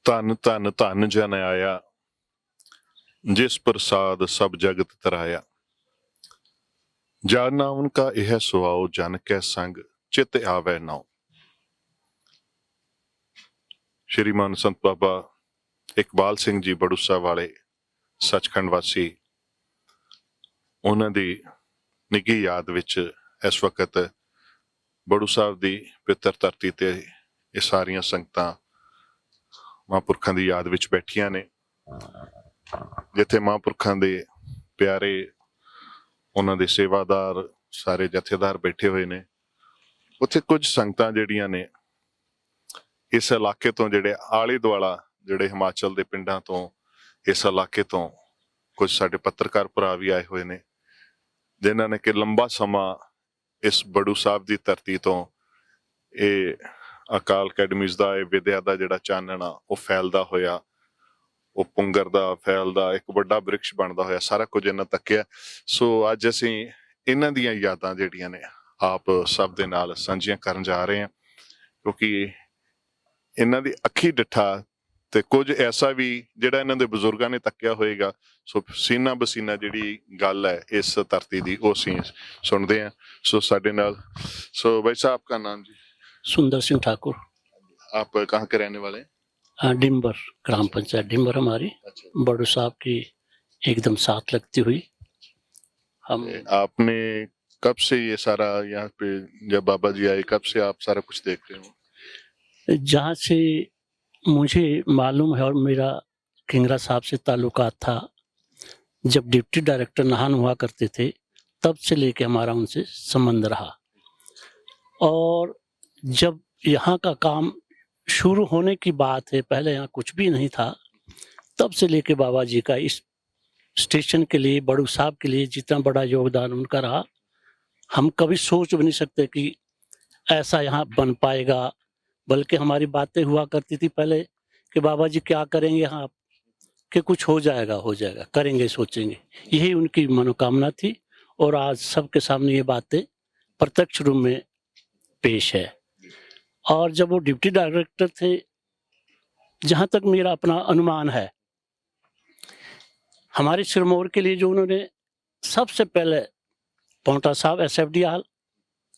धन धन धन जन आया, जिस प्रसाद सब जगत तराया। जाना उनका यह सुआओ, जन कै संग चित आवे नाउ। श्रीमान संत बाबा इकबाल सिंह जी बड़ूसा वाले सचखंड वासी, उन्हां दी निੱਘੀ याद विच इस वक्त बड़ू साहब दी पितर धरती ते ये सारियां संगतां महापुरखां दी याद विच बैठियां ने, जिथे महापुरखां दे प्यारे उन्हां दे सेवादार सारे जथेदार बैठे हुए ने। उत्थे कुछ संगतां जिहड़ियां ने इस इलाके तो जिहड़े आले दुआला जिहड़े हिमाचल दे पिंडां तो इस इलाके तो कुछ साडे पत्रकार भरा भी आए हुए ने, जिन्हां ने कि लंबा समा इस बड़ू साहब दी धरती तो ये अकाल अकैडमीज दा विद्या दा जिहड़ा चानण आ वो फैलदा होया, वो पुंगरदा फैलदा एक वड्डा वृक्ष बनदा होया, सारा कुछ इन्हां तक्किया। सो अज असीं इन्हां दियां यादां जिहड़ियां ने आप सब दे नाल सांझियां करन जा रहे हैं, क्योंकि इन्हां दी अखी डिठा ते कुछ ऐसा भी जिहड़ा इन्हां दे बजुर्गां ने तक्किया होएगा। सो सीना बसीना जिहड़ी गल है इस धरती दी वो असीं सुणदे हैं। सो साडे नाल सो भाई साहब का नाम जी? सुंदर सिंह ठाकुर। आप कहाँ के रहने वाले हैं? डिम्बर, ग्राम पंचायत डिम्बर हमारी। अच्छा। बड़ू साहब की एकदम साथ लगती हुई हम। आपने कब से ये सारा यहाँ पे जब बाबा जी आए कब से आप सारा कुछ देख रहे हो? जहाँ से मुझे मालूम है और मेरा किंगरा साहब से ताल्लुकात था, जब डिप्टी डायरेक्टर नाहन हुआ करते थे तब से लेके हमारा उनसे संबंध रहा। और जब यहाँ का काम शुरू होने की बात है, पहले यहाँ कुछ भी नहीं था, तब से लेके बाबा जी का इस स्टेशन के लिए, बड़ू साहब के लिए जितना बड़ा योगदान उनका रहा, हम कभी सोच भी नहीं सकते कि ऐसा यहाँ बन पाएगा। बल्कि हमारी बातें हुआ करती थी पहले कि बाबा जी क्या करेंगे यहाँ, कि कुछ हो जाएगा करेंगे, सोचेंगे, यही उनकी मनोकामना थी। और आज सबके सामने ये बातें प्रत्यक्ष रूप में पेश है। और जब वो डिप्टी डायरेक्टर थे, जहाँ तक मेरा अपना अनुमान है, हमारे सिरमौर के लिए जो उन्होंने सबसे पहले पौंटा साहब SFD हाल,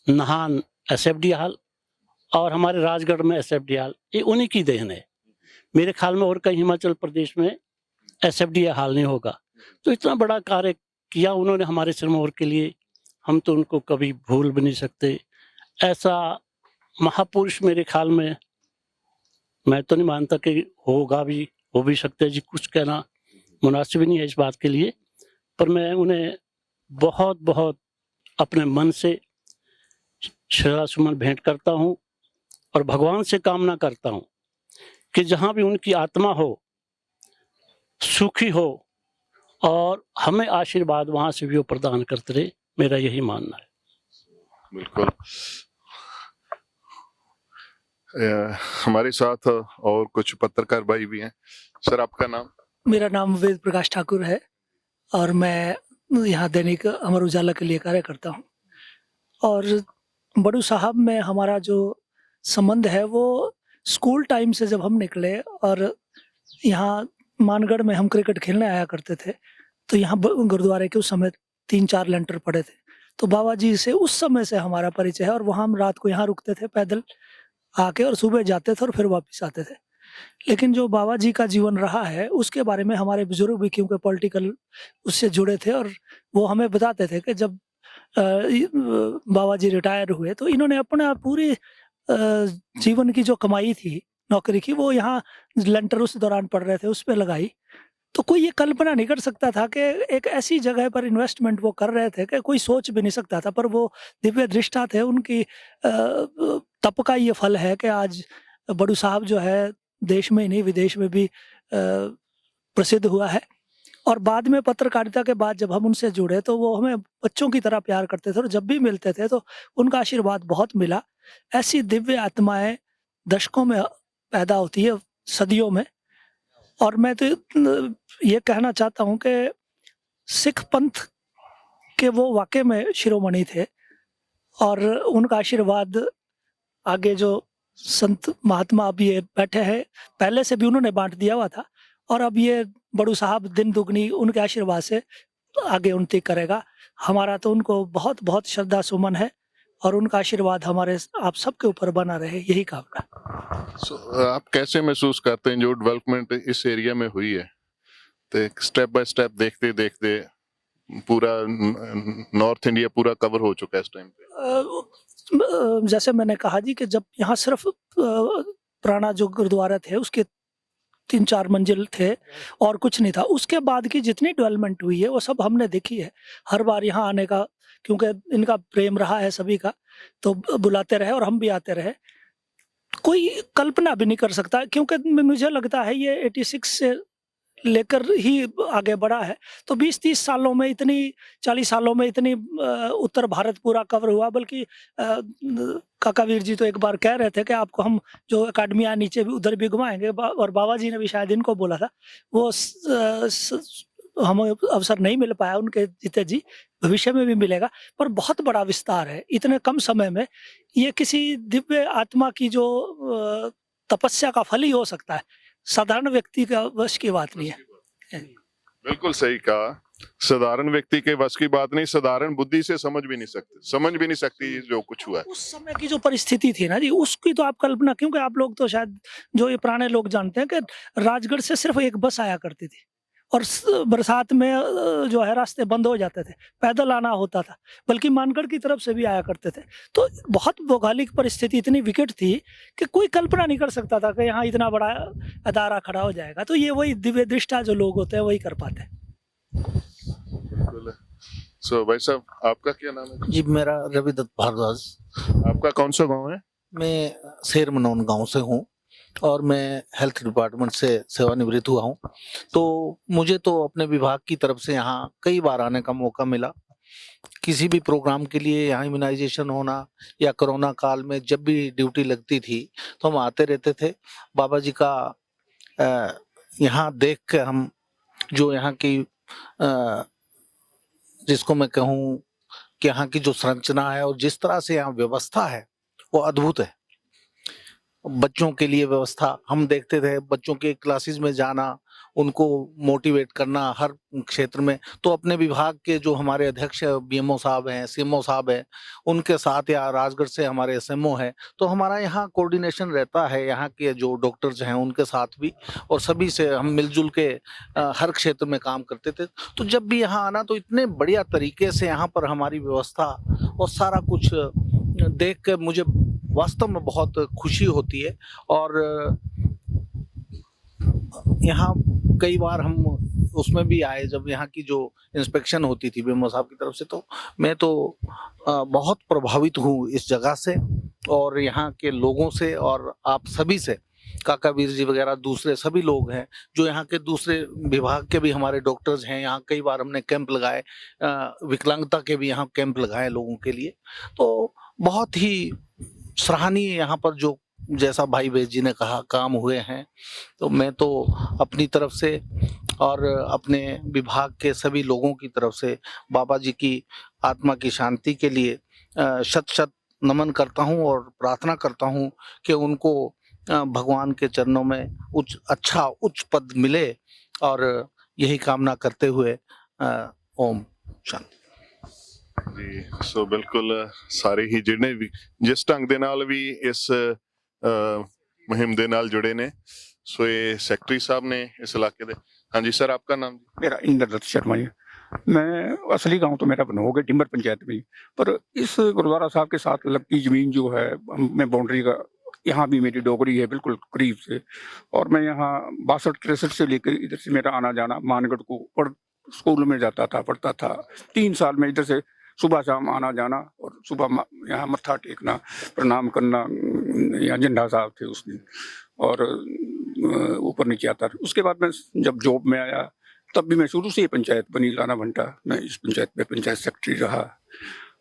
नाहन SFD हाल और हमारे राजगढ़ में SFD हाल, ये उन्हीं की देन है। मेरे ख्याल में और कहीं हिमाचल प्रदेश में SFD हाल नहीं होगा। तो इतना बड़ा कार्य किया उन्होंने हमारे सिरमौर के लिए, हम तो उनको कभी भूल भी नहीं सकते। ऐसा महापुरुष मेरे ख्याल में मैं तो नहीं मानता कि होगा भी, हो भी सकते हैं जी, कुछ कहना मुनासिब नहीं है इस बात के लिए। पर मैं उन्हें बहुत बहुत अपने मन से श्रद्धा सुमन भेंट करता हूँ और भगवान से कामना करता हूँ कि जहाँ भी उनकी आत्मा हो, सुखी हो और हमें आशीर्वाद वहाँ से भी वो प्रदान करते रहे, मेरा यही मानना है। बिल्कुल। हमारे साथ और कुछ पत्रकार भाई भी हैं। सर आपका नाम? मेरा नाम वेद प्रकाश ठाकुर है और मैं यहाँ दैनिक अमर उजाला के लिए कार्य करता हूँ। और बड़ू साहब में हमारा जो संबंध है वो स्कूल टाइम से, जब हम निकले और यहाँ मानगढ़ में हम क्रिकेट खेलने आया करते थे, तो यहाँ गुरुद्वारे के उस समय 3-4 लेंटर पड़े थे, तो बाबा जी से उस समय से हमारा परिचय है। और वहाँ हम रात को यहाँ रुकते थे पैदल आके, और सुबह जाते थे और फिर वापस आते थे। लेकिन जो बाबा जी का जीवन रहा है उसके बारे में हमारे बुजुर्ग भी, क्योंकि पॉलिटिकल उससे जुड़े थे, और वो हमें बताते थे कि जब बाबा जी रिटायर हुए तो इन्होंने अपना पूरी जीवन की जो कमाई थी नौकरी की, वो यहाँ लेंटर उस दौरान पड़ रहे थे उस पर लगाई। तो कोई ये कल्पना नहीं कर सकता था कि एक ऐसी जगह पर इन्वेस्टमेंट वो कर रहे थे कि कोई सोच भी नहीं सकता था। पर वो दिव्य दृष्टा थे, उनकी तप का ये फल है कि आज बड़ू साहब जो है देश में ही नहीं विदेश में भी प्रसिद्ध हुआ है। और बाद में पत्रकारिता के बाद जब हम उनसे जुड़े तो वो हमें बच्चों की तरह प्यार करते थे, और जब भी मिलते थे तो उनका आशीर्वाद बहुत मिला। ऐसी दिव्य आत्माएं दशकों में पैदा होती है, सदियों में। और मैं तो ये कहना चाहता हूँ कि सिख पंथ के वो वाकई में शिरोमणि थे, और उनका आशीर्वाद आगे जो संत महात्मा अब ये बैठे हैं, पहले से भी उन्होंने बांट दिया हुआ था, और अब ये बड़ू साहब दिन दुगनी उनके आशीर्वाद से आगे उन्नति करेगा। हमारा तो उनको बहुत बहुत श्रद्धा सुमन है, और उनका आशीर्वाद हमारे आप सबके ऊपर बना रहे, यही कामना। आप कैसे महसूस करते हैं जो डेवलपमेंट इस एरिया में हुई है, तो स्टेप बाय स्टेप देखते देखते पूरा नॉर्थ इंडिया पूरा कवर हो चुका है इस टाइम पे? जैसे मैंने कहा जी कि जब यहाँ सिर्फ पुराना जो गुरुद्वारा थे उसके 3-4 मंजिल थे और कुछ नहीं था, उसके बाद की जितनी डेवलपमेंट हुई है वो सब हमने देखी है। हर बार यहाँ आने का, क्योंकि इनका प्रेम रहा है सभी का, तो बुलाते रहे और हम भी आते रहे। कोई कल्पना भी नहीं कर सकता, क्योंकि मुझे लगता है ये 86 से लेकर ही आगे बढ़ा है। तो 20-30 सालों में इतनी, 40 सालों में इतनी उत्तर भारत पूरा कवर हुआ। बल्कि काका वीर जी तो एक बार कह रहे थे कि आपको हम जो अकाडमियाँ नीचे भी उधर भी घुमाएंगे, और बाबा जी ने भी शायद इनको बोला था। वो हमें अवसर नहीं मिल पाया उनके जीते जी, भविष्य में भी मिलेगा, पर बहुत बड़ा विस्तार है इतने कम समय में। ये किसी दिव्य आत्मा की जो तपस्या का फल ही हो सकता है, साधारण व्यक्ति का वश की बात नहीं है। बिल्कुल सही कहा, साधारण व्यक्ति के वश की बात नहीं, साधारण बुद्धि से समझ भी नहीं सकती जो कुछ हुआ है। उस समय की जो परिस्थिति थी ना जी, उसकी तो आप कल्पना, क्योंकि आप लोग तो शायद जो ये पुराने लोग जानते हैं कि राजगढ़ से सिर्फ एक बस आया करती थी, और बरसात में जो है रास्ते बंद हो जाते थे, पैदल आना होता था, बल्कि मानगढ़ की तरफ से भी आया करते थे। तो बहुत भौगोलिक परिस्थिति इतनी विकट थी कि कोई कल्पना नहीं कर सकता था कि यहाँ इतना बड़ा अदारा खड़ा हो जाएगा। तो ये वही दिव्य दृष्टा जो लोग होते हैं वही कर पाते हैं। सो भाई साहब, आपका क्या नाम है? जी, मेरा रविदत्त भारद्वाज। आपका कौन सा गांव है? मैं शेर मनोन गांव से हूँ और मैं हेल्थ डिपार्टमेंट से सेवानिवृत्त हुआ हूँ। तो मुझे तो अपने विभाग की तरफ से यहाँ कई बार आने का मौका मिला। किसी भी प्रोग्राम के लिए यहाँ इम्यूनाइजेशन होना या कोरोना काल में जब भी ड्यूटी लगती थी तो हम आते रहते थे। बाबा जी का यहाँ देख कर हम जो यहाँ की जिसको मैं कहूँ कि यहाँ की जो संरचना है और जिस तरह से यहाँ व्यवस्था है वो अद्भुत है। बच्चों के लिए व्यवस्था हम देखते थे, बच्चों के क्लासेस में जाना, उनको मोटिवेट करना हर क्षेत्र में। तो अपने विभाग के जो हमारे अध्यक्ष बीएमओ साहब हैं, सीएमओ साहब हैं, उनके साथ या राजगढ़ से हमारे एसएमओ हैं, तो हमारा यहाँ कोऑर्डिनेशन रहता है यहाँ के जो डॉक्टर्स हैं उनके साथ भी, और सभी से हम मिलजुल के हर क्षेत्र में काम करते थे। तो जब भी यहाँ आना तो इतने बढ़िया तरीके से यहाँ पर हमारी व्यवस्था और सारा कुछ देख कर मुझे वास्तव में बहुत खुशी होती है। और यहाँ कई बार हम उसमें भी आए जब यहाँ की जो इंस्पेक्शन होती थी बीएमओ साहब की तरफ से, तो मैं तो बहुत प्रभावित हूँ इस जगह से और यहाँ के लोगों से और आप सभी से। काका वीर जी वगैरह दूसरे सभी लोग हैं जो यहाँ के दूसरे विभाग के भी हमारे डॉक्टर्स हैं। यहाँ कई बार हमने कैंप लगाए, विकलांगता के भी यहाँ कैंप लगाए लोगों के लिए। तो बहुत ही सराहनीय यहाँ पर जो जैसा भाई वेद जी ने कहा काम हुए हैं। तो मैं तो अपनी तरफ से और अपने विभाग के सभी लोगों की तरफ से बाबा जी की आत्मा की शांति के लिए शत शत नमन करता हूँ और प्रार्थना करता हूँ कि उनको भगवान के चरणों में उच्च पद मिले, और यही कामना करते हुए ओम शांति। जी, सो बिल्कुल ਸਾਰੇ ਹੀ ਜਿਹੜੇ ਵੀ ਜਿਸ ਢੰਗ ਦੇ ਨਾਲ ਵੀ ਇਸ ਮੁਹਿੰਮ ਦੇ ਨਾਲ जुड़े ने। सो ये सेक्रेटरी साहब ने इस इलाके दे। हाँ जी सर, आपका नाम? मेरा इंद्रदत्त शर्मा जी। मैं असली गांव तो मेरा बनोगे टिम्बर पंचायत में, पर इस गुरुद्वारा साहब के साथ लगती जमीन जो है, मैं बाउंड्री का, यहाँ भी मेरी डोगरी है बिल्कुल करीब से। और मैं यहाँ 62-63 से लेकर इधर से मेरा आना जाना, मानगढ़ को स्कूल में जाता था, पढ़ता था। 3 साल में इधर से सुबह शाम आना जाना, और सुबह यहाँ मत्था टेकना, प्रणाम करना। यहाँ झंडा साहब थे उस दिन, और ऊपर नीचे आता था। उसके बाद मैं जब जॉब में आया तब भी मैं शुरू से ही पंचायत बनी लाना भंटा, मैं इस पंचायत में पंचायत सेक्रेटरी रहा,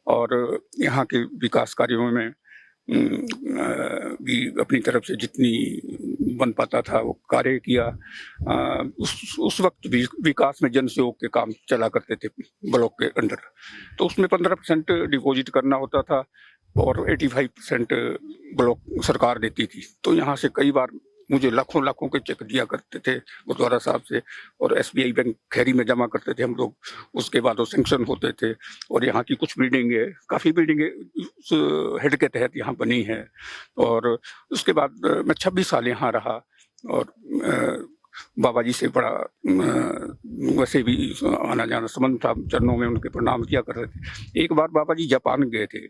और यहाँ के विकास कार्यों में भी अपनी तरफ से जितनी बन पाता था वो कार्य किया। उस वक्त भी विकास में जन सहयोग के काम चला करते थे ब्लॉक के अंदर, तो उसमें 15% डिपॉजिट करना होता था। और 85% ब्लॉक सरकार देती थी। तो यहाँ से कई बार मुझे लाखों लाखों के चेक दिया करते थे गुरुद्वारा साहब से, और SBI बैंक खैरी में जमा करते थे हम लोग। उसके बाद वो सेंक्शन होते थे। और यहाँ की कुछ बिल्डिंगें, काफ़ी बिल्डिंगें उस हेड के तहत यहाँ बनी हैं। और उसके बाद मैं 26 साल यहाँ रहा, और बाबा जी से बड़ा वैसे भी आना जाना संबंध था, चरणों में उनके प्रणाम किया करते थे। एक बार बाबा जी जापान गए थे,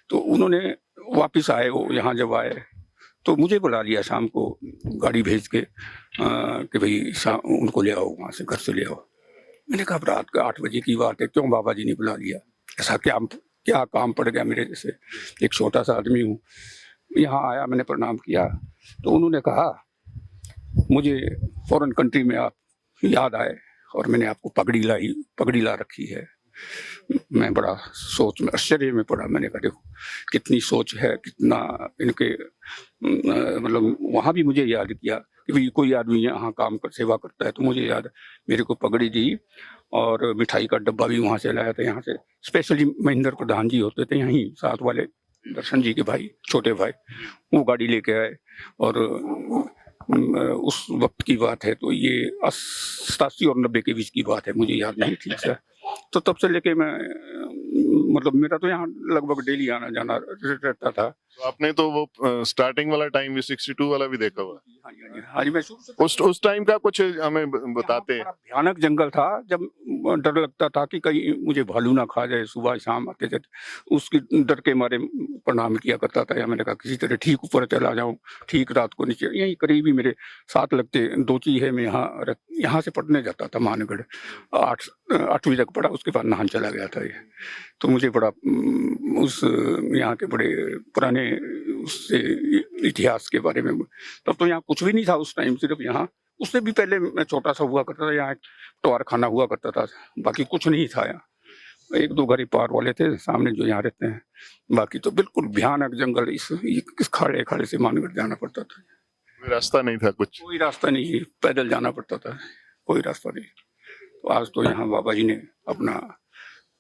तो उन्होंने वापस आए, वो यहाँ जब आए तो मुझे बुला लिया शाम को गाड़ी भेज के कि भाई उनको ले आओ, वहाँ से घर से ले आओ। मैंने कहा रात का 8 बजे की बात है, क्यों बाबा जी ने बुला लिया, ऐसा क्या काम पड़ गया मेरे जैसे, एक छोटा सा आदमी हूँ। यहाँ आया, मैंने प्रणाम किया, तो उन्होंने कहा मुझे फॉरेन कंट्री में आप याद आए और मैंने आपको पगड़ी ला रखी है। मैं बड़ा सोच में, आश्चर्य में पड़ा। मैंने कहा देखो कितनी सोच है, कितना इनके मतलब वहाँ भी मुझे याद किया कि भाई कोई आदमी यहाँ काम कर सेवा करता है, तो मुझे याद, मेरे को पगड़ी दी और मिठाई का डब्बा भी वहाँ से लाया था। यहाँ से स्पेशली महेंद्र प्रधान जी होते थे यहीं साथ वाले, दर्शन जी के भाई, छोटे भाई, वो गाड़ी लेके आए। और उस वक्त की बात है, तो ये 87 और 90 के बीच की बात है, मुझे याद नहीं ठीक से। तो तब से लेके मैं मतलब मेरा तो यहाँ लगभग डेली आना जाना रहता था। तो आपने तो वो स्टार्टिंग वाला टाइम भी 62 वाला भी देखा हुआ। हाँ जी, हाँ जी, मैं शुरू से उस टाइम का कुछ हमें बताते हैं। बड़ा भयानक जंगल था, जब डर लगता था कि कहीं मुझे भालू ना खा जाए। सुबह शाम आते थे, उसकी डर के मारे प्रणाम किया करता था। या मैंने कहा किसी तरह ठीक ऊपर चला जाऊं, ठीक रात को नीचे, यहीं करीब ही मेरे साथ लगते दोची है। मैं यहाँ से पढ़ने जाता था मानगढ़, 8वीं तक पढ़ा, उसके बाद नाहन चला गया था ये। तो मुझे बड़ा उस यहाँ के बड़े पुराने उससे इतिहास के बारे में, तब तो यहाँ कुछ भी नहीं था उस टाइम, सिर्फ यहाँ, उससे भी पहले मैं छोटा सा हुआ करता था, यहाँ एक टोर खाना हुआ करता था, बाकी कुछ नहीं था यहाँ। 1-2 घर ही पार वाले थे सामने जो यहाँ रहते हैं, बाकी तो बिल्कुल भयानक जंगल। इस खाड़े से मानगढ़ जाना पड़ता था, कोई रास्ता नहीं था, कोई रास्ता नहीं, पैदल जाना पड़ता था, कोई रास्ता नहीं। तो आज तो यहाँ बाबा जी ने अपना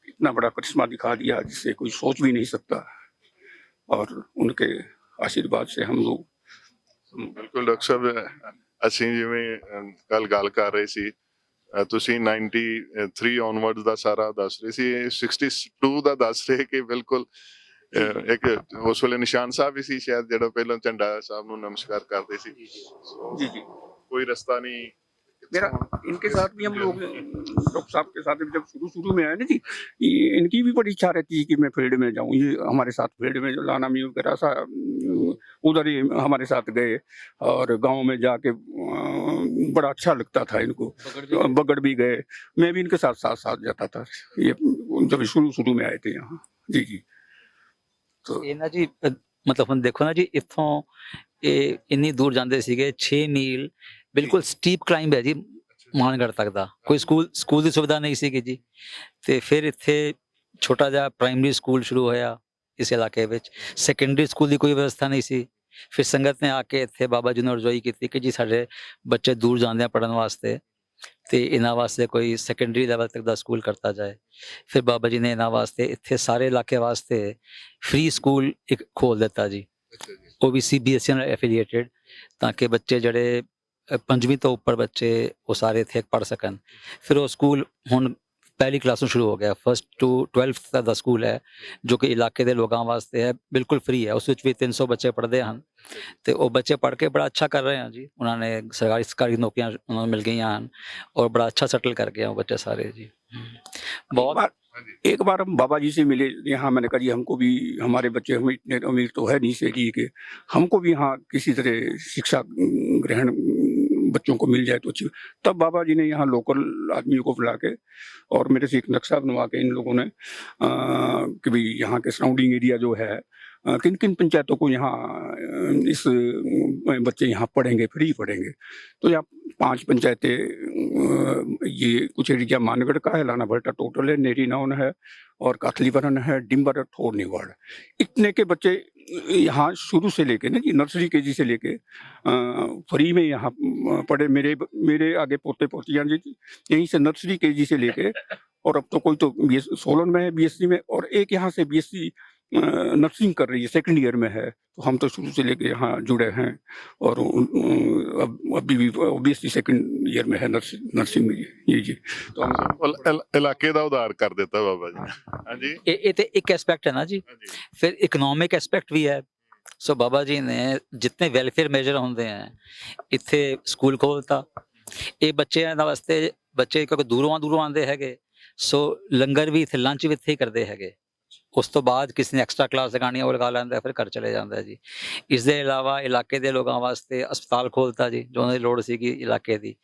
इतना बड़ा करिश्मा दिखा दिया जिससे कोई सोच भी नहीं सकता। और उनके आशीर्वाद से हम लोग ਬਿਲਕੁਲ ਡਾਕਟਰ ਸਾਹਿਬ, ਅਸੀਂ ਜਿਵੇਂ ਕੱਲ ਗੱਲ ਕਰ ਰਹੇ ਸੀ, ਤੁਸੀਂ 93 ਔਨਵਰਡਸ ਦਾ ਸਾਰਾ ਦੱਸ ਰਹੇ ਸੀ, 62 ਦਾ ਦੱਸ ਰਹੇ ਕਿ ਬਿਲਕੁਲ ਇੱਕ ਉਸ ਵੇਲੇ ਨਿਸ਼ਾਨ ਸਾਹਿਬ ਵੀ ਸੀ ਸ਼ਾਇਦ, ਜਿਹੜਾ ਪਹਿਲਾਂ ਝੰਡਾ ਸਾਹਿਬ ਨੂੰ ਨਮਸਕਾਰ ਕਰਦੇ ਸੀ। जी ਕੋਈ ਰਸਤਾ ਨਹੀਂ मेरा इनके साथ भी हम लोग डॉक्टर साहब के साथ जब शुरू में आए ना जी, इनकी भी बड़ी इच्छा रहती है कि मैं फील्ड में जाऊं। ये हमारे साथ फील्ड में जो लाना मी वगैरह सा उधर ही हमारे साथ गए, और गांव में जाके बड़ा अच्छा लगता था इनको। बगड़ भी गए, मैं भी इनके साथ जाता था, ये जब शुरू में आए थे यहाँ। जी जी। तो ये ना जी मतलब हम देखो ना जी, इत्थों इन्नी दूर जाते ਸੀਗੇ 6 ਮੀਲ, ਬਿਲਕੁਲ ਸਟੀਪ ਕਲਾਈਂਬ ਹੈ ਜੀ ਮਾਨਗढ़ ਤੱਕ ਦਾ। ਕੋਈ ਸਕੂਲ ਦੀ ਸੁਵਿਧਾ ਨਹੀਂ ਸੀਗੀ ਜੀ। ਤੇ ਫਿਰ ਇੱਥੇ ਛੋਟਾ ਜਿਹਾ ਪ੍ਰਾਇਮਰੀ ਸਕੂਲ ਸ਼ੁਰੂ ਹੋਇਆ ਇਸ ਇਲਾਕੇ ਵਿੱਚ, ਸੈਕੰਡਰੀ ਸਕੂਲ ਦੀ ਕੋਈ ਵਿਵਸਥਾ ਨਹੀਂ ਸੀ। ਫਿਰ ਸੰਗਤ ਨੇ ਆ ਕੇ ਇੱਥੇ ਬਾਬਾ ਜੀ ਨੂੰ ਅਰਜ਼ੋਈ ਕੀਤੀ ਕਿ ਜੀ ਸਾਡੇ ਬੱਚੇ ਦੂਰ ਜਾਂਦੇ ਆ ਪੜ੍ਹਨ ਵਾਸਤੇ, ਤੇ ਇਹਨਾਂ ਵਾਸਤੇ ਕੋਈ ਸੈਕੰਡਰੀ ਲੈਵਲ ਤੱਕ ਦਾ ਸਕੂਲ ਕਰਤਾ ਜਾਏ। ਫਿਰ ਬਾਬਾ ਜੀ ਨੇ ਇਹਨਾਂ ਵਾਸਤੇ ਇੱਥੇ ਸਾਰੇ ਇਲਾਕੇ ਵਾਸਤੇ ਫ੍ਰੀ ਸਕੂਲ ਇੱਕ ਖੋਲ ਦਿੱਤਾ ਜੀ, ਉਹ ਵੀ CBSE ਨਾਲ ਐਫੀਲੀਏਟਡ, ਤਾਂ ਕਿ ਬੱਚੇ ਜਿਹੜੇ 5ਵੀਂ ਤੋਂ ਉੱਪਰ ਬੱਚੇ ਉਹ ਸਾਰੇ ਇੱਥੇ ਪੜ੍ਹ ਸਕਣ। ਫਿਰ ਉਹ ਸਕੂਲ ਹੁਣ ਪਹਿਲੀ ਕਲਾਸ ਨੂੰ ਸ਼ੁਰੂ ਹੋ ਗਿਆ, 1st to 12th ਤੱਕ ਦਾ ਸਕੂਲ ਹੈ, ਜੋ ਕਿ ਇਲਾਕੇ ਦੇ ਲੋਕਾਂ ਵਾਸਤੇ ਹੈ, ਬਿਲਕੁਲ ਫ੍ਰੀ ਹੈ। ਉਸ ਵਿੱਚ ਵੀ 300 ਬੱਚੇ ਪੜ੍ਹਦੇ ਹਨ, ਤੇ ਉਹ ਬੱਚੇ ਪੜ੍ਹ ਕੇ ਬੜਾ ਅੱਛਾ ਕਰ ਰਹੇ ਹਨ ਜੀ। ਉਹਨਾਂ ਨੇ ਸਰਕਾਰੀ ਨੌਕਰੀਆਂ ਉਹਨਾਂ ਨੂੰ ਮਿਲ ਗਈਆਂ ਹਨ, ਔਰ बड़ा अच्छा सेटल कर गया वो बच्चे सारे जी। बहुत एक बार हम बाबा जी से मिले यहाँ, मैंने कहा जी हमको भी, हमारे बच्चे, हम इतने अमीर तो है नहीं से जी कि हमको भी यहाँ किसी तरह शिक्षा ग्रहण बच्चों को मिल जाए तो अच्छी। तब बाबा जी ने यहाँ लोकल आदमियों को बुला के और मेरे से एक नक्शा बनवा के इन लोगों ने कि भाई यहाँ के सराउंडिंग एरिया जो है, किन किन पंचायतों को यहाँ इस बच्चे यहाँ पढ़ेंगे, फ्री पढ़ेंगे। तो यहाँ 5 पंचायतें, ये कुछ एरिया मानगढ़ का है, लाना भट्टा टोटल है, नेरी नाउन है, और काथलीवरन है, डिम्बर, ठोर निवाड़, इतने के बच्चे यहाँ शुरू से लेके ना जी, नर्सरी KG से लेके फ्री में यहाँ पढ़े। मेरे आगे पोते पोतियाँ जी यहीं से नर्सरी KG से लेके, और अब तो कोई तो सोलन में है BSc में, और एक यहाँ से BSc नर्सिंग कर रही है, सेकंड ईयर में है। तो हम तो शुरू से लेके यहाँ जुड़े हैं और अभी भी ऑब्वियसली सेकंड ईयर में है नर्सिंग में जी। तो हम इलाके ਦਾ ਉਧਾਰ ਕਰ ਦਿੱਤਾ ਬਾਬਾ ਜੀ। ਹਾਂਜੀ ਇਹ ਤੇ ਇੱਕ ਐਸਪੈਕਟ ਹੈ ਨਾ ਜੀ। ਹਾਂਜੀ ਫਿਰ ਇਕਨੋਮਿਕ ਐਸਪੈਕਟ ਵੀ ਹੈ। ਸੋ ਬਾਬਾ ਜੀ ਨੇ ਜਿੰਨੇ ਵੈਲਫੇਅਰ ਮੇਜਰ ਹੁੰਦੇ ਆ ਇੱਥੇ ਸਕੂਲ ਖੋਲਤਾ। ਇਹ ਬੱਚਿਆਂ ਦਾ ਵਾਸਤੇ ਬੱਚੇ ਕਿਉਂਕਿ ਦੂਰੋਂ ਆਉਂਦੇ ਹੈਗੇ, ਸੋ ਲੰਗਰ ਵੀ ਇੱਥੇ, ਲੰਚ ਵੀ ਇੱਥੇ ਹੀ ਕਰਦੇ ਹੈਗੇ। ਉਸ ਤੋਂ ਬਾਅਦ ਕਿਸੇ ਨੇ ਐਕਸਟਰਾ ਕਲਾਸ ਲਗਾਉਣੀ ਉਹ ਲਗਾ ਲੈਂਦਾ, ਫਿਰ ਘਰ ਚਲੇ ਜਾਂਦਾ ਜੀ। ਇਸ ਦੇ ਇਲਾਵਾ ਇਲਾਕੇ ਦੇ ਲੋਕਾਂ ਵਾਸਤੇ ਹਸਪਤਾਲ ਖੋਲਤਾ ਜੀ, ਜੋ ਉਹਨਾਂ ਦੀ ਲੋੜ ਸੀਗੀ ਇਲਾਕੇ ਦੀ।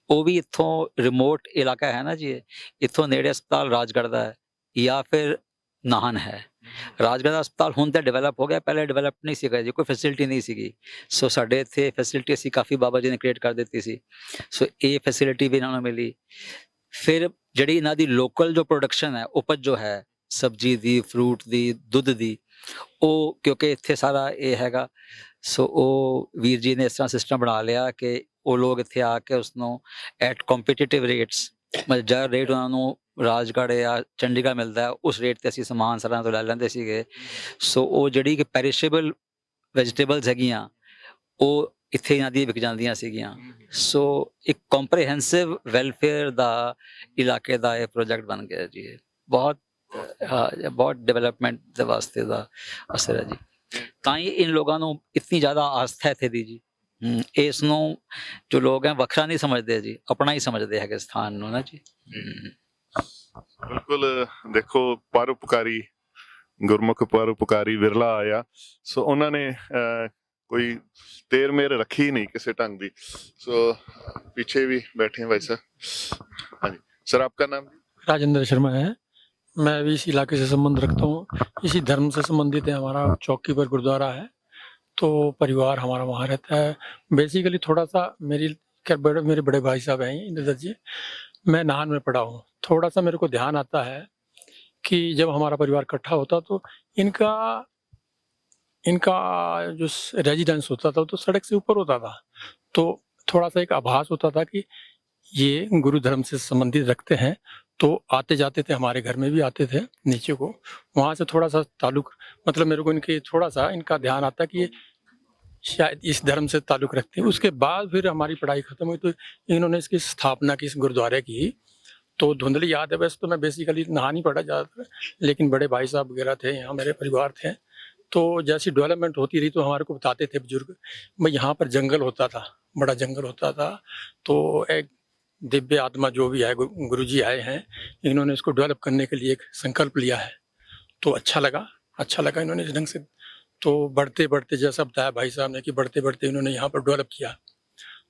ਉਹ ਵੀ ਇੱਥੋਂ ਰਿਮੋਟ ਇਲਾਕਾ ਹੈ ਨਾ ਜੀ, ਇੱਥੋਂ ਨੇੜੇ ਹਸਪਤਾਲ ਰਾਜਗੜ੍ਹ ਦਾ ਹੈ ਜਾਂ ਫਿਰ ਨਾਹਨ ਹੈ। ਰਾਜਗੜ੍ਹ ਦਾ ਹਸਪਤਾਲ ਹੁਣ ਤਾਂ ਡਿਵੈਲਪ ਹੋ ਗਿਆ, ਪਹਿਲੇ ਡਿਵੈਲਪ ਨਹੀਂ ਸੀਗਾ ਜੀ, ਕੋਈ ਫੈਸਿਲਿਟੀ ਨਹੀਂ ਸੀਗੀ। ਸੋ ਸਾਡੇ ਇੱਥੇ ਫੈਸਿਲਿਟੀ ਅਸੀਂ ਕਾਫੀ ਬਾਬਾ ਜੀ ਨੇ ਕ੍ਰੀਏਟ ਕਰ ਦਿੱਤੀ ਸੀ। ਸੋ ਇਹ ਫੈਸਿਲਿਟੀ ਵੀ ਇਹਨਾਂ ਨੂੰ ਮਿਲੀ। ਫਿਰ ਜਿਹੜੀ ਇਹਨਾਂ ਦੀ ਲੋਕਲ ਜੋ ਪ੍ਰੋਡਕਸ਼ਨ ਹੈ, ਉਪਜ ਜੋ ਹੈ ਸਬਜ਼ੀ ਦੀ, ਫਰੂਟ ਦੀ, ਦੁੱਧ ਦੀ, ਉਹ ਕਿਉਂਕਿ ਇੱਥੇ ਸਾਰਾ ਇਹ ਹੈਗਾ, ਸੋ ਉਹ ਵੀਰ ਜੀ ਨੇ ਇਸ ਤਰ੍ਹਾਂ ਸਿਸਟਮ ਬਣਾ ਲਿਆ ਕਿ ਉਹ ਲੋਕ ਇੱਥੇ ਆ ਕੇ ਉਸਨੂੰ ਐਟ ਕੰਪੀਟੀਟਿਵ ਰੇਟਸ, ਮਤਲਬ ਜਿਹੜਾ ਰੇਟ ਉਹਨਾਂ ਨੂੰ ਰਾਜਗੜ੍ਹ ਜਾਂ ਚੰਡੀਗੜ੍ਹ ਮਿਲਦਾ ਹੈ ਉਸ ਰੇਟ ਤੇ ਅਸੀਂ ਸਮਾਨ ਸਾਰਿਆਂ ਤੋਂ ਲੈ ਲੈਂਦੇ ਸੀਗੇ। ਸੋ ਉਹ ਜਿਹੜੀ ਕਿ ਪੈਰਿਸ਼ੇਬਲ ਵੈਜੀਟੇਬਲਸ ਹੈਗੀਆਂ ਉਹ ਇੱਥੇ ਇਹਨਾਂ ਦੀ ਵਿਕ ਜਾਂਦੀਆਂ ਸੀਗੀਆਂ। ਸੋ ਇੱਕ ਕੰਪਰੀਹੈਂਸਿਵ ਵੈਲਫੇਅਰ ਦਾ ਇਲਾਕੇ ਦਾ ਇਹ ਪ੍ਰੋਜੈਕਟ ਬਣ ਗਿਆ ਜੀ। ਇਹ ਬਹੁਤ ਬਹੁਤ ਡਿਵੈਲਪਮੈਂਟ ਦੇ ਵਾਸਤੇ ਦਾ ਅਸਰ ਹੈ ਜੀ। ਤਾਂ ਹੀ ਇਨ ਲੋਕਾਂ ਨੂੰ ਇਤਨੀ ਜ਼ਿਆਦਾ ਆਸਥਾ ਇੱਥੇ ਦੀ ਜੀ। ਇਸ ਨੂੰ ਜੋ ਲੋਕ ਹੈ ਵੱਖਰਾ ਨਹੀਂ ਸਮਝਦੇ ਜੀ, ਆਪਣਾ ਹੀ ਸਮਝਦੇ ਹੈਗੇ ਸਥਾਨ ਨੂੰ ਨਾ ਜੀ। ਬਿਲਕੁਲ ਦੇਖੋ ਪਰਉਪਕਾਰੀ ਗੁਰਮੁਖ ਪਰਉਪਕਾਰੀ ਵਿਰਲਾ ਆਇਆ। ਸੋ ਉਹਨਾਂ ਨੇ ਕੋਈ ਤੇਰ ਮੇਰ ਰੱਖੀ नहीं किसी ढंग की। सो पीछे भी बैठे हैं भाई साहब। हाँ जी सर, आपका नाम? राजेंद्र शर्मा है। मैं भी इस इलाके से संबंध रखता हूँ, इसी धर्म से संबंधित है। हमारा चौकी पर गुरुद्वारा है, तो परिवार हमारा वहाँ रहता है। बेसिकली थोड़ा सा मेरे बड़े भाई साहब हैं इंद्रदत्त जी, मैं नाहन में पढ़ा हूँ। थोड़ा सा मेरे को ध्यान आता है कि जब हमारा परिवार इकट्ठा होता तो इनका जो रेजिडेंस होता था तो सड़क से ऊपर होता था, तो थोड़ा सा एक आभास होता था कि ये गुरु धर्म से संबंधित रखते हैं। तो आते जाते थे, हमारे घर में भी आते थे नीचे को, वहाँ से थोड़ा सा ताल्लुक, मतलब मेरे को इनके थोड़ा सा इनका ध्यान आता कि ये शायद इस धर्म से ताल्लुक रखते हैं। उसके बाद फिर हमारी पढ़ाई खत्म हुई तो इन्होंने इसकी स्थापना की, इस गुरुद्वारे की। तो धुंधली याद है, वैसे तो मैं बेसिकली नहा नहीं पढ़ा ज़्यादातर, लेकिन बड़े भाई साहब वगैरह थे, यहाँ मेरे परिवार थे। तो जैसी डेवलपमेंट होती रही तो हमारे को बताते थे बुजुर्ग, भाई यहाँ पर जंगल होता था, बड़ा जंगल होता था। तो एक दिव्य आत्मा जो भी है, गुरु जी आए हैं, इन्होंने इसको डेवलप करने के लिए एक संकल्प लिया है। तो अच्छा लगा इन्होंने इस ढंग से। तो बढ़ते बढ़ते, जैसा बताया भाई साहब ने कि बढ़ते बढ़ते इन्होंने यहाँ पर डेवलप किया।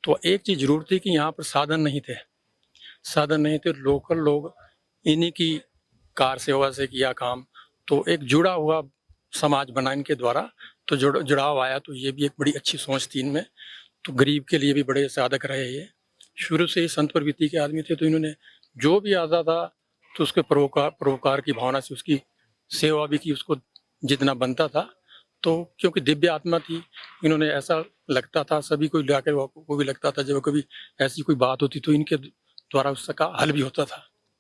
तो एक चीज़ जरूर थी कि यहाँ पर साधन नहीं थे, लोकल लोग इन्हीं की कार सेवा से किया काम। तो एक जुड़ा हुआ समाज बना इनके द्वारा, तो जुड़ाव आया। तो ये भी एक बड़ी अच्छी सोच थी इनमें। तो गरीब के लिए भी बड़े साधक रहे ये, शुरू से ही संत प्रवृत्ति के आदमी थे। तो इन्होंने जो भी आता था तो उसके परोपकार की भावना से उसकी सेवा भी की, उसको जितना बनता था। तो क्योंकि दिव्य आत्मा थी, इन्होंने ऐसा लगता था सभी को लाकर को भी लगता था, जब कभी ऐसी कोई बात होती तो इनके द्वारा उसका हल भी होता था।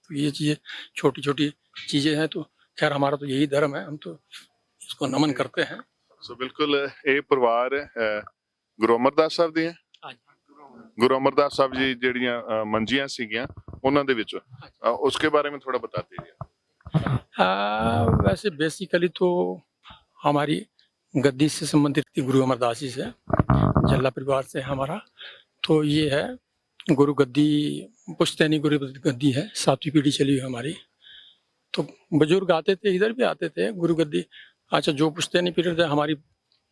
तो ये चीज़ें छोटी छोटी चीज़ें हैं। तो खैर हमारा तो यही धर्म है, हम तो इसको नमन करते हैं। सो बिल्कुल ये परिवार गुरु अमरदास साहब दी है। गुरु अमरदास साहब जी ਜਿਹੜੀਆਂ ਮੰਜੀਆਂ ਸੀਗੀਆਂ ਉਹਨਾਂ ਦੇ ਵਿੱਚ उसके बारे में थोड़ा बता दीजिए। वैसे बेसिकली तो हमारी गद्दी से संबंधित थी, गुरु अमरदास जी से, जल्ला परिवार से हमारा। तो ये है गुरु गद्दी, पुश्तैनी गुरु गद्दी है, 7वीं पीढ़ी चली हुई हमारी। तो बुजुर्ग आते थे, इधर भी आते थे गुरु गद्दी। अच्छा, जो पुश्तैनी पीरियड है हमारी,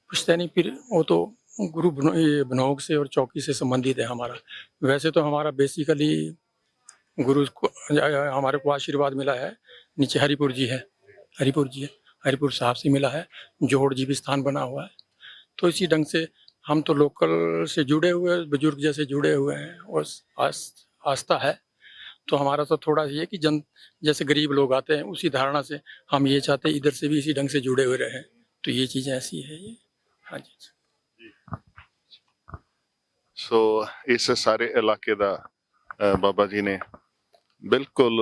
पुश्तैनी पीरियड वो तो गुरु बनोग से और चौकी से संबंधित है हमारा। वैसे तो हमारा बेसिकली गुरु को हमारे को आशीर्वाद मिला है, नीचे हरिपुर जी है, हरिपुर साहब से मिला है, जोहड़ जी भी स्थान बना हुआ है। तो इसी ढंग से हम तो लोकल से जुड़े हुए, बुजुर्ग जैसे जुड़े हुए हैं और आस्था है। तो हमारा तो थोड़ा ये कि जैसे गरीब लोग आते हैं उसी धारणा से हम ये चाहते हैं इधर से भी इसी ढंग से जुड़े हुए रहें। तो ये चीज़ें ऐसी है ये। हाँ जी। सो इस सारे इलाके का बाबा जी ने बिल्कुल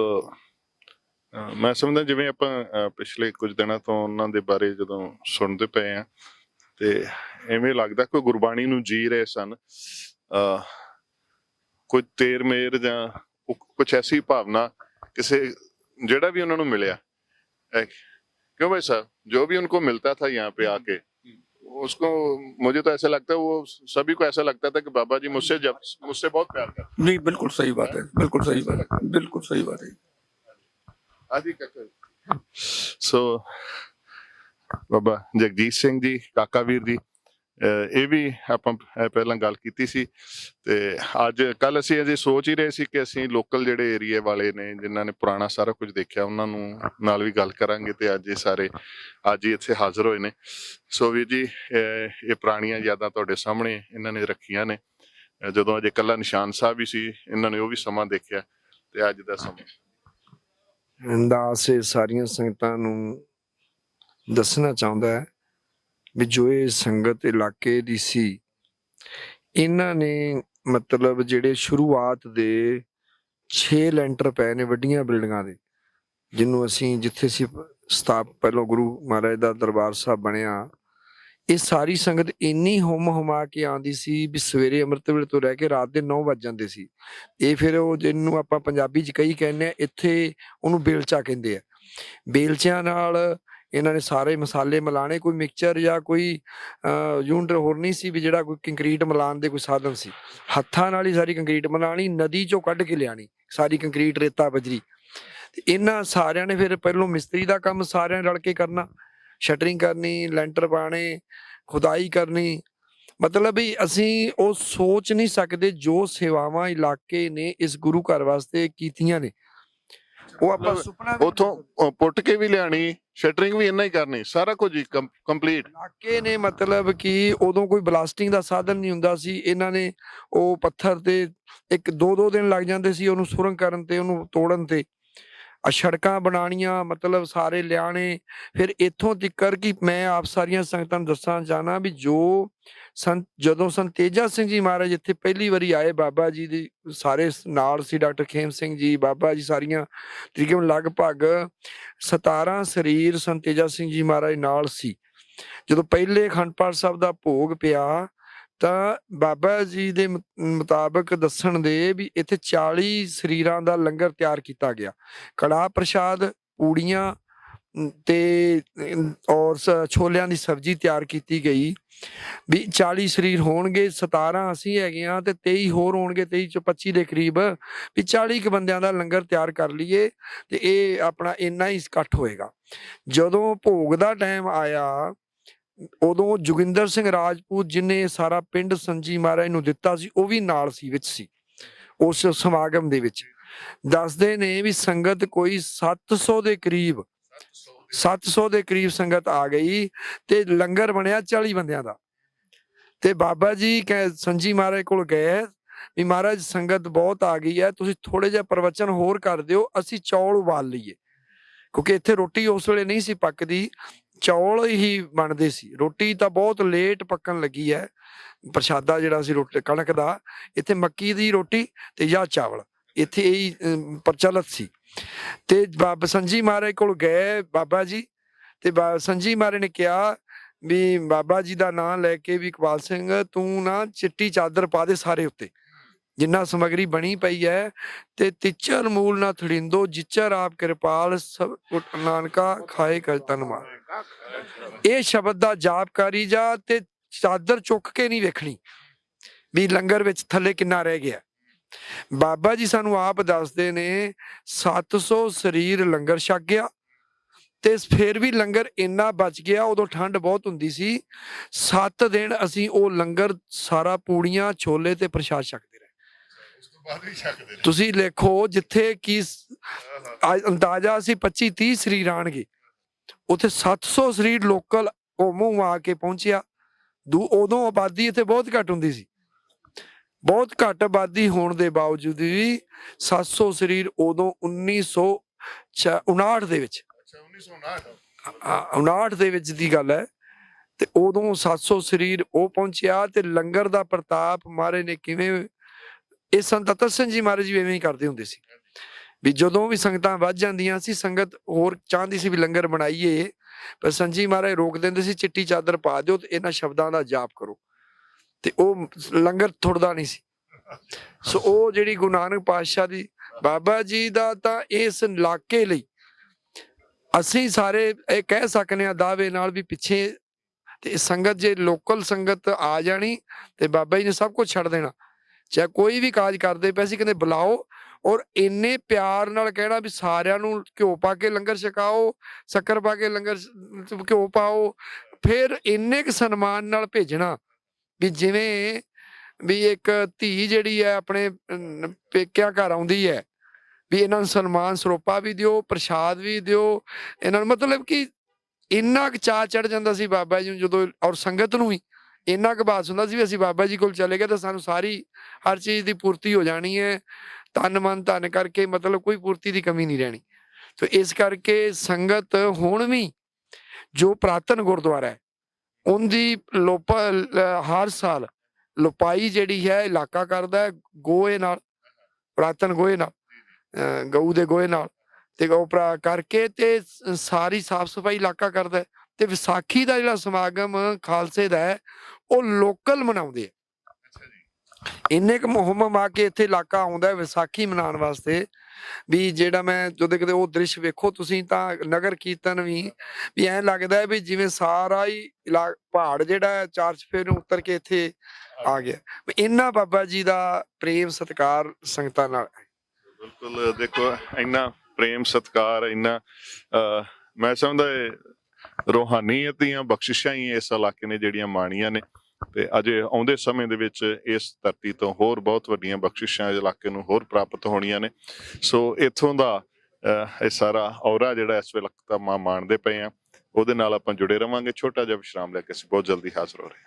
ਮੈਂ ਸਮਝਦਾ ਜਿਵੇਂ ਆਪਾਂ ਪਿਛਲੇ ਕੁਝ ਦਿਨਾਂ ਤੋਂ ਉਹਨਾਂ ਦੇ ਬਾਰੇ ਜਦੋਂ ਸੁਣਦੇ ਪਏ ਆ ਤੇ ਐਵੇਂ ਲੱਗਦਾ ਕੋਈ ਗੁਰਬਾਣੀ ਨੂੰ ਜੀ ਰਹੇ ਸਨ, ਕੁਝ ਤੇਰ ਮੇਰ ਜਾਂ ਕੁਝ ਐਸੀ ਭਾਵਨਾ ਕਿਸੇ ਜਿਹੜਾ भी उन्होंने मिला। क्यों भाई साहब, जो भी उनको मिलता था यहाँ पे आके, उसको मुझे तो ऐसा लगता है, वो सभी को ऐसा लगता था कि बाबा जी मुझसे बहुत प्यार करते। नहीं, बिल्कुल सही बात है, बिल्कुल सही बात है, बिल्कुल सही बात है। आदि सो बाबा जगजीत सिंह जी, काका वीर जी, ਇਹ ਵੀ ਆਪਾਂ ਪਹਿਲਾਂ ਗੱਲ ਕੀਤੀ ਸੀ ਤੇ ਅੱਜ ਕੱਲ ਅਸੀਂ ਅਜੇ ਸੋਚ ਹੀ ਰਹੇ ਸੀ ਕਿ ਅਸੀਂ ਲੋਕਲ ਜਿਹੜੇ ਏਰੀਏ ਵਾਲੇ ਨੇ ਜਿਨ੍ਹਾਂ ਨੇ ਪੁਰਾਣਾ ਸਾਰਾ ਕੁਝ ਦੇਖਿਆ ਉਹਨਾਂ ਨੂੰ ਨਾਲ ਵੀ ਗੱਲ ਕਰਾਂਗੇ ਤੇ ਅੱਜ ਇਹ ਸਾਰੇ ਅੱਜ ਹੀ ਇੱਥੇ ਹਾਜ਼ਰ ਹੋਏ ਨੇ। ਸੋ ਵੀਰ ਜੀ, ਇਹ ਪੁਰਾਣੀਆਂ ਯਾਦਾਂ ਤੁਹਾਡੇ ਸਾਹਮਣੇ ਇਹਨਾਂ ਨੇ ਰੱਖੀਆਂ ਨੇ, ਜਦੋਂ ਅਜੇ ਕੱਲਾ ਨਿਸ਼ਾਨ ਸਾਹਿਬ ਹੀ ਸੀ, ਇਹਨਾਂ ਨੇ ਉਹ ਵੀ ਸਮਾਂ ਦੇਖਿਆ ਤੇ ਅੱਜ ਦਾ ਸਮਾਂ। ਦਾਸ ਇਹ ਸਾਰੀਆਂ ਸੰਗਤਾਂ ਨੂੰ ਦੱਸਣਾ ਚਾਹੁੰਦਾ ਹੈ ਵੀ ਜੋ ਇਹ ਸੰਗਤ ਇਲਾਕੇ ਦੀ ਸੀ, ਇਹਨਾਂ ਨੇ ਮਤਲਬ ਜਿਹੜੇ ਸ਼ੁਰੂਆਤ ਦੇ 6 ਲੈਂਟਰ ਪਏ ਨੇ ਵੱਡੀਆਂ ਬਿਲਡਿੰਗਾਂ ਦੇ, ਜਿਹਨੂੰ ਅਸੀਂ ਜਿੱਥੇ ਸੀ ਪਹਿਲਾਂ ਗੁਰੂ ਮਹਾਰਾਜ ਦਾ ਦਰਬਾਰ ਸਾਹਿਬ ਬਣਿਆ, ਇਹ ਸਾਰੀ ਸੰਗਤ ਇੰਨੀ ਹੁਮ ਹੁਮਾ ਕੇ ਆਉਂਦੀ ਸੀ ਵੀ ਸਵੇਰੇ ਅੰਮ੍ਰਿਤ ਵੇਲੇ ਤੋਂ ਰਹਿ ਕੇ ਰਾਤ ਦੇ 9 ਵੱਜ ਜਾਂਦੇ ਸੀ। ਇਹ ਫਿਰ ਉਹ ਜਿਹਨੂੰ ਆਪਾਂ ਪੰਜਾਬੀ 'ਚ ਕਈ ਕਹਿੰਦੇ ਆ, ਇੱਥੇ ਉਹਨੂੰ ਬੇਲਚਾ ਕਹਿੰਦੇ ਆ। ਬੇਲਚਿਆਂ ਨਾਲ ਇਹਨਾਂ ਨੇ ਸਾਰੇ ਮਸਾਲੇ ਮਿਲਾਣੇ, ਕੋਈ ਮਿਕਸਚਰ ਜਾਂ ਕੋਈ ਯੂਨਿਟ ਹੋਰ ਨਹੀਂ ਸੀ ਵੀ ਜਿਹੜਾ ਕੋਈ ਕੰਕਰੀਟ ਮਿਲਾਉਣ ਦੇ ਕੋਈ ਸਾਧਨ ਸੀ। ਹੱਥਾਂ ਨਾਲ ਹੀ ਸਾਰੀ ਕੰਕਰੀਟ ਮਿਲਾਣੀ, ਨਦੀ ਚੋਂ ਕੱਢ ਕੇ ਲਿਆਣੀ ਸਾਰੀ ਕੰਕਰੀਟ, ਰੇਤਾ ਬਜਰੀ। ਤੇ ਇਹਨਾਂ ਸਾਰਿਆਂ ਨੇ ਫਿਰ ਪਹਿਲੋਂ ਮਿਸਤਰੀ ਦਾ ਕੰਮ ਸਾਰਿਆਂ ਰਲ ਕੇ ਕਰਨਾ, ਸ਼ਟਰਿੰਗ ਕਰਨੀ, ਲੈਂਟਰ ਪਾਣੇ, ਖੁਦਾਈ ਕਰਨੀ। ਮਤਲਬ ਵੀ ਅਸੀਂ ਉਹ ਸੋਚ ਨਹੀਂ ਸਕਦੇ ਜੋ ਸੇਵਾਵਾਂ ਇਲਾਕੇ ਨੇ ਇਸ ਗੁਰੂ ਘਰ ਵਾਸਤੇ ਕੀਤੀਆਂ ਨੇ, ਉਹ ਆਪਾਂ ਸੁਪਨਾ ਉਥੋਂ ਪੁੱਟ ਕੇ ਵੀ ਲਿਆਣੀ, ਸ਼ਟਰਿੰਗ ਵੀ ਇੰਨਾ ਹੀ ਕਰਨੀ, ਸਾਰਾ ਕੁਝ ਹੀ ਕੰਪਲੀਟ। ਇਲਾਕੇ ਨੇ ਮਤਲਬ ਕਿ ਉਦੋਂ ਕੋਈ ਬਲਾਸਟਿੰਗ ਦਾ ਸਾਧਨ ਨਹੀਂ ਹੁੰਦਾ ਸੀ, ਇਹਨਾਂ ਨੇ ਉਹ ਪੱਥਰ ਤੇ 1-2 ਦਿਨ ਲੱਗ ਜਾਂਦੇ ਸੀ ਉਹਨੂੰ ਸੁਰੰਗ ਕਰਨ ਤੇ, ਉਹਨੂੰ ਤੋੜਨ ਤੇ। ਸੜਕਾਂ ਬਣਾਉਣੀਆਂ, ਮਤਲਬ ਸਾਰੇ ਲਿਆਣੇ। ਫਿਰ ਇੱਥੋਂ ਤੀਕਰ ਕਿ ਮੈਂ ਆਪ ਸਾਰੀਆਂ ਸੰਗਤਾਂ ਨੂੰ ਦੱਸਣਾ ਚਾਹਨਾ ਵੀ ਜਦੋਂ ਸੰਤ ਤੇਜਾ ਸਿੰਘ ਜੀ ਮਹਾਰਾਜ ਇੱਥੇ ਪਹਿਲੀ ਵਾਰੀ ਆਏ, ਬਾਬਾ ਜੀ ਦੀ ਸਾਰੇ ਨਾਲ ਸੀ, ਡਾਕਟਰ ਖੇਮ ਸਿੰਘ ਜੀ, ਬਾਬਾ ਜੀ, ਸਾਰੀਆਂ ਤਕਰੀਬਨ ਲਗਭਗ 17 ਸਰੀਰ ਸੰਤ ਤੇਜਾ ਸਿੰਘ ਜੀ ਮਹਾਰਾਜ ਨਾਲ ਸੀ। ਜਦੋਂ ਪਹਿਲੇ ਅਖੰਡ ਪਾਠ ਸਾਹਿਬ ਦਾ ਭੋਗ ਪਿਆ ਤਾਂ ਬਾਬਾ ਜੀ ਦੇ ਮੁਤਾਬਕ ਦੱਸਣ ਦੇ ਵੀ ਇੱਥੇ 40 ਸਰੀਰਾਂ ਦਾ ਲੰਗਰ ਤਿਆਰ ਕੀਤਾ ਗਿਆ। ਕੜਾਹ ਪ੍ਰਸ਼ਾਦ, ਪੂੜੀਆਂ ਤੇ ਔਰ ਛੋਲਿਆਂ ਦੀ ਸਬਜ਼ੀ ਤਿਆਰ ਕੀਤੀ ਗਈ ਵੀ 40 ਸਰੀਰ ਹੋਣਗੇ, 17 ਅਸੀਂ ਹੈਗੇ ਆ ਤੇ 23 ਹੋਰ ਹੋਣਗੇ, 23 ਚੋਂ 25 ਦੇ ਕਰੀਬ, ਵੀ 40 ਕੁ ਬੰਦਿਆਂ ਦਾ ਲੰਗਰ ਤਿਆਰ ਕਰ ਲਈਏ ਤੇ ਇਹ ਆਪਣਾ ਇੰਨਾ ਹੀ ਇਕੱਠ ਹੋਏਗਾ। ਜਦੋਂ ਭੋਗ ਦਾ ਟਾਈਮ ਆਇਆ ਉਦੋਂ ਜੋਗਿੰਦਰ ਸਿੰਘ ਰਾਜਪੂਤ ਜਿਹਨੇ ਸਾਰਾ ਪਿੰਡ ਸੰਜੀ ਮਹਾਰਾਜ ਨੂੰ ਦਿੱਤਾ ਸੀ, ਉਹ ਵੀ ਨਾਲ ਸੀ, ਵਿੱਚ ਸੀ ਉਸ ਸਮਾਗਮ ਦੇ ਵਿੱਚ। ਦੱਸਦੇ ਨੇ ਵੀ ਸੰਗਤ ਕੋਈ 700 ਦੇ ਕਰੀਬ ਸੰਗਤ ਆ ਗਈ ਤੇ ਲੰਗਰ ਬਣਿਆ 40 ਬੰਦਿਆਂ ਦਾ। ਤੇ ਬਾਬਾ ਜੀ ਸੰਜੀ ਮਹਾਰਾਜ ਕੋਲ ਗਏ ਵੀ ਮਹਾਰਾਜ ਸੰਗਤ ਬਹੁਤ ਆ ਗਈ ਹੈ, ਤੁਸੀਂ ਥੋੜੇ ਜਿਹਾ ਪ੍ਰਵਚਨ ਹੋਰ ਕਰ ਦਿਓ, ਅਸੀਂ ਚੌਲ ਉਬਾਲ ਲਈਏ, ਕਿਉਂਕਿ ਇੱਥੇ ਰੋਟੀ ਉਸ ਵੇਲੇ ਨਹੀਂ ਸੀ ਪੱਕਦੀ, ਚੌਲ ਹੀ ਬਣਦੇ ਸੀ। ਰੋਟੀ ਤਾਂ ਬਹੁਤ ਲੇਟ ਪੱਕਣ ਲੱਗੀ ਹੈ, ਪ੍ਰਸ਼ਾਦਾ ਜਿਹੜਾ ਸੀ ਰੋਟੀ ਕਣਕ ਦਾ, ਇੱਥੇ ਮੱਕੀ ਦੀ ਰੋਟੀ ਤੇ ਜਾਂ ਚਾਵਲ ਇੱਥੇ ਇਹੀ ਪ੍ਰਚਲਿਤ ਸੀ। ਤੇ ਬਾਬਾ ਸੰਜੀ ਮਹਾਰਾਜ ਕੋਲ ਗਏ ਬਾਬਾ ਜੀ, ਤੇ ਸੰਜੀ ਮਹਾਰਾਜ ਨੇ ਕਿਹਾ ਵੀ ਬਾਬਾ ਜੀ ਦਾ ਨਾਂ ਲੈ ਕੇ ਵੀ ਇਕਬਾਲ ਸਿੰਘ ਤੂੰ ਨਾ ਚਿੱਟੀ ਚਾਦਰ ਪਾ ਦੇ ਸਾਰੇ ਉੱਤੇ, ਜਿੰਨਾ ਸਮਗਰੀ ਬਣੀ ਪਈ ਹੈ, ਤੇ ਤਿਚਰ ਮੂਲ ਨਾ ਥੜਿੰਦੋ ਜਿਚਰ ਆਪ ਕਿਰਪਾਲ ਸਭ ਨਾਨਕਾ ਖਾਏ ਕਰ ਤਨਮਾ। ਇਹ ਸ਼ਬਦ ਦਾ ਜਾਪ ਕਰੀ ਜਾ ਤੇ ਚਾਦਰ ਚੁੱਕ ਕੇ ਨਹੀਂ ਵੇਖਣੀ ਵੀ ਲੰਗਰ ਵਿੱਚ ਥੱਲੇ ਕਿੰਨਾ ਰਹਿ ਗਿਆ। ਬਾਬਾ ਜੀ ਸਾਨੂੰ ਆਪ ਦੱਸਦੇ ਨੇ 700 ਸਰੀਰ ਲੰਗਰ ਛਕ ਗਿਆ ਤੇ ਫਿਰ ਵੀ ਲੰਗਰ ਇੰਨਾ ਬਚ ਗਿਆ। ਉਦੋਂ ਠੰਡ ਬਹੁਤ ਹੁੰਦੀ ਸੀ, 7 ਦਿਨ ਅਸੀਂ ਉਹ ਲੰਗਰ ਸਾਰਾ ਪੂੜੀਆਂ, ਛੋਲੇ ਤੇ ਪ੍ਰਸ਼ਾਦ ਛਕਦੇ ਰਹੇ। ਤੁਸੀਂ ਦੇਖੋ ਜਿੱਥੇ ਕਿ ਅੰਦਾਜ਼ਾ ਸੀ 25-30 ਸਰੀਰ ਆਣਗੇ, ਉੱਥੇ 700 ਸਰੀਰ ਲੋਕਲ ਘੁੰਮ ਆ ਕੇ ਪਹੁੰਚਿਆ। ਉਦੋਂ ਆਬਾਦੀ ਇੱਥੇ ਬਹੁਤ ਘੱਟ ਹੁੰਦੀ ਸੀ, ਬਹੁਤ ਘੱਟ ਆਬਾਦੀ ਹੋਣ ਦੇ ਬਾਵਜੂਦ ਵੀ 700 ਸਰੀਰ ਉਦੋਂ 1959 ਦੇ ਵਿੱਚ 59 ਦੇ ਵਿੱਚ ਦੀ ਗੱਲ ਹੈ। ਤੇ ਉਦੋਂ 700 ਸਰੀਰ ਉਹ ਪਹੁੰਚਿਆ ਤੇ ਲੰਗਰ ਦਾ ਪ੍ਰਤਾਪ ਮਹਾਰਾਜ ਨੇ ਕਿਵੇਂ, ਇਹ ਸੰਤ ਅਤਰ ਸਿੰਘ ਜੀ ਮਹਾਰਾਜ ਜੀ ਐਵੇਂ ਹੀ ਕਰਦੇ ਹੁੰਦੇ ਸੀ ਵੀ ਜਦੋਂ ਵੀ ਸੰਗਤਾਂ ਵੱਧ ਜਾਂਦੀਆਂ ਸੀ, ਸੰਗਤ ਹੋਰ ਚਾਹੁੰਦੀ ਸੀ ਵੀ ਲੰਗਰ ਬਣਾਈਏ, ਪਰ ਸੰਜੀ ਮਹਾਰਾਜ ਰੋਕ ਦਿੰਦੇ ਸੀ, ਚਿੱਟੀ ਚਾਦਰ ਪਾ ਦਿਓ ਤੇ ਇਹਨਾਂ ਸ਼ਬਦਾਂ ਦਾ ਜਾਪ ਕਰੋ, ਤੇ ਉਹ ਲੰਗਰ ਥੁੜਦਾ ਨਹੀਂ ਸੀ। ਸੋ ਉਹ ਜਿਹੜੀ ਗੁਰੂ ਨਾਨਕ ਪਾਤਸ਼ਾਹ ਦੀ, ਬਾਬਾ ਜੀ ਦਾ ਤਾਂ ਇਸ ਇਲਾਕੇ ਲਈ ਅਸੀਂ ਸਾਰੇ ਇਹ ਕਹਿ ਸਕਦੇ ਹਾਂ ਦਾਅਵੇ ਨਾਲ ਵੀ ਪਿੱਛੇ, ਤੇ ਸੰਗਤ ਜੇ ਲੋਕਲ ਸੰਗਤ ਆ ਜਾਣੀ ਤੇ ਬਾਬਾ ਜੀ ਨੇ ਸਭ ਕੁਝ ਛੱਡ ਦੇਣਾ। ਚਾਹੇ ਕੋਈ ਵੀ ਕਾਜ ਕਰਦੇ ਪਏ ਸੀ, ਕਹਿੰਦੇ ਬੁਲਾਓ, ਔਰ ਇੰਨੇ ਪਿਆਰ ਨਾਲ ਕਹਿਣਾ ਵੀ ਸਾਰਿਆਂ ਨੂੰ ਘਿਓ ਪਾ ਕੇ ਲੰਗਰ ਛਕਾਓ, ਸ਼ੱਕਰ ਪਾ ਕੇ ਲੰਗਰ ਘਿਓ ਪਾਓ, ਫਿਰ ਇੰਨੇ ਕੁ ਸਨਮਾਨ ਨਾਲ ਭੇਜਣਾ ਵੀ ਜਿਵੇਂ ਵੀ ਇੱਕ ਧੀ ਜਿਹੜੀ ਹੈ ਆਪਣੇ ਪੇਕਿਆਂ ਘਰ ਆਉਂਦੀ ਹੈ, ਵੀ ਇਹਨਾਂ ਨੂੰ ਸਨਮਾਨ ਸਰੋਪਾ ਵੀ ਦਿਓ, ਪ੍ਰਸ਼ਾਦ ਵੀ ਦਿਓ ਇਹਨਾਂ ਨੂੰ। ਮਤਲਬ ਕਿ ਇੰਨਾ ਕੁ ਚਾਅ ਚੜ ਜਾਂਦਾ ਸੀ ਬਾਬਾ ਜੀ ਨੂੰ ਜਦੋਂ, ਔਰ ਸੰਗਤ ਨੂੰ ਵੀ ਇੰਨਾ ਕੁ ਬਾਤ ਹੁੰਦਾ ਸੀ ਵੀ ਅਸੀਂ ਬਾਬਾ ਜੀ ਕੋਲ ਚਲੇ ਗਏ ਤਾਂ ਸਾਨੂੰ ਸਾਰੀ ਹਰ ਚੀਜ਼ ਦੀ ਪੂਰਤੀ ਹੋ ਜਾਣੀ ਹੈ, ਤਨ ਮਨ ਧਨ ਕਰਕੇ, ਮਤਲਬ ਕੋਈ ਪੂਰਤੀ ਦੀ ਕਮੀ ਨਹੀਂ ਰਹਿਣੀ। ਤੇ ਇਸ ਕਰਕੇ ਸੰਗਤ ਹੁਣ ਵੀ ਜੋ ਪੁਰਾਤਨ ਗੁਰਦੁਆਰਾ ਹੈ ਉਹਦੀ ਹਰ ਸਾਲ ਲੋਪਾਈ ਜਿਹੜੀ ਹੈ ਇਲਾਕਾ ਕਰਦਾ ਹੈ ਗੋਹੇ ਨਾਲ, ਪੁਰਾਤਨ ਗੋਹੇ ਨਾਲ, ਗਊ ਦੇ ਗੋਹੇ ਨਾਲ, ਤੇ ਉਹ ਕਰਕੇ ਤੇ ਸਾਰੀ ਸਾਫ ਸਫਾਈ ਇਲਾਕਾ ਕਰਦਾ ਹੈ। ਤੇ ਵਿਸਾਖੀ ਦਾ ਜਿਹੜਾ ਸਮਾਗਮ ਖਾਲਸੇ ਦਾ ਹੈ ਉਹ ਲੋਕਲ ਮਨਾਉਂਦੇ ਆ। ਇੰਨੇ ਕੁ ਮੁਹਿੰਮ ਆ ਕੇ ਇੱਥੇ ਇਲਾਕਾ ਆਉਂਦਾ ਹੈ ਵਿਸਾਖੀ ਮਨਾਉਣ ਵਾਸਤੇ ਵੀ ਜਿਹੜਾ ਮੈਂ ਜਦੋਂ ਕਿਤੇ ਉਹ ਦ੍ਰਿਸ਼ ਵੇਖੋ ਤੁਸੀਂ ਤਾਂ ਨਗਰ ਕੀਰਤਨ ਵੀ ਐਂ ਲੱਗਦਾ ਹੈ ਵੀ ਜਿਵੇਂ ਸਾਰਾ ਹੀ ਪਹਾੜ ਜਿਹੜਾ ਹੈ ਚਾਰ ਚੁਫੇਰੇ ਨੂੰ ਉਤਰ ਕੇ ਇੱਥੇ ਆ ਗਿਆ। ਇੰਨਾ ਬਾਬਾ ਜੀ ਦਾ ਪ੍ਰੇਮ ਸਤਿਕਾਰ ਸੰਗਤਾਂ ਨਾਲ। ਬਿਲਕੁਲ, ਦੇਖੋ ਇੰਨਾ ਪ੍ਰੇਮ ਸਤਿਕਾਰ, ਇੰਨਾ ਮੈਂ ਸਮਝਦਾ ਰੂਹਾਨੀਅਤ ਦੀਆਂ ਬਖਸ਼ਿਸ਼ਾਂ ਹੀ ਇਸ ਇਲਾਕੇ ਨੇ ਜਿਹੜੀਆਂ ਮਾਣੀਆਂ ਨੇ, ਤੇ ਅਜੇ ਆਉਂਦੇ ਸਮੇਂ ਦੇ ਵਿੱਚ ਇਸ ਧਰਤੀ ਤੋਂ ਹੋਰ ਬਹੁਤ ਵੱਡੀਆਂ ਬਖਸ਼ਿਸ਼ਾਂ ਇਸ ਇਲਾਕੇ ਨੂੰ ਹੋਰ ਪ੍ਰਾਪਤ ਹੋਣੀਆਂ ਨੇ। ਸੋ ਇੱਥੋਂ ਦਾ ਇਹ ਸਾਰਾ ਔਰਾ ਜਿਹੜਾ ਇਸ ਵੇਲੇ ਮਾਣਦੇ ਪਏ ਆ, ਉਹਦੇ ਨਾਲ ਆਪਾਂ ਜੁੜੇ ਰਵਾਂਗੇ। ਛੋਟਾ ਜਿਹਾ ਵਿਸ਼ਰਾਮ ਲੈ ਕੇ ਅਸੀਂ ਬਹੁਤ ਜਲਦੀ ਹਾਜ਼ਰ ਹੋ ਰਹੇ ਹਾਂ।